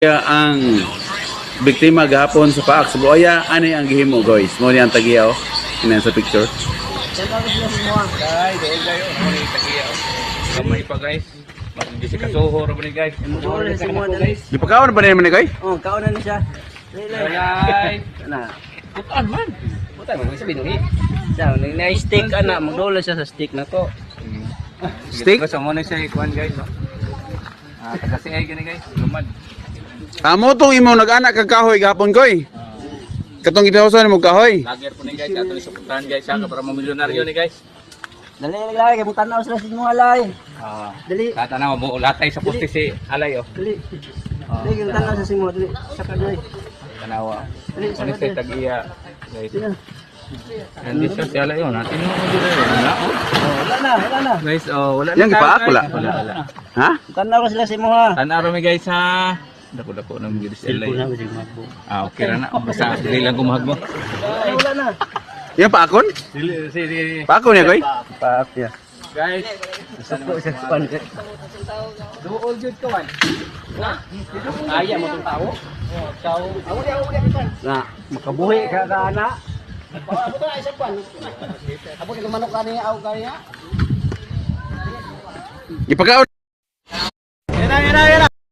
Kaya ang biktima gahapon sa paak sa buaya, ano ang gihimo guys? Mo ni ang tagiya oh. Inan sa picture. Guys, doon kayo. Ano yung tagiya? Kamay pa guys. Hindi si kasuhor ba ni guys? Di pa kaon ba naman ni guys? Oh, kaon na siya. Guys. Na. Putan man. Putan man sa binuhi. Siya, na-stick ana, magdolo siya sa stick na to. Stick? Kasi mo na siya ikuan guys. Kasi ay gani guys. Lumad. Amo tong imo nag-anak kag kahoy gahapon koy. Katong gitawsan mo kahoy. Lager po ni guys. Ato ni suportahan guys. Siya para mamilyonaryo ni guys. Dali lagi kay tanaw sila sa mga alay. Dali. Tatanaw mo latay sa poste si Alay oh. Dali. Dali kay tanaw sa simo dali. Saka dali. Tanawa. Dali Ano saka sa dali. tagiya guys. Dali. Hindi siya si Alay oh. Natin mo dito. Wala oh. Wala na. Guys, oh wala Yang gipaak wala? Wala. Ha? Tanaw ko sila sa imo ha. Tanaro mi guys ha. Dako-dako na mga si Alay. Okay ra na. Basta dili lang kumahag mo. Wala na. Yang paakon? Dili. Paakon ya koy? Paak ya. Guys, Sako sa pan. duol jud ka wan. Aya mo tong tao. Tao. Na, makabuhi ka ana. Abo ta isa pan. Abo ni manok kani aw kaya. Ipakaon. Yan na.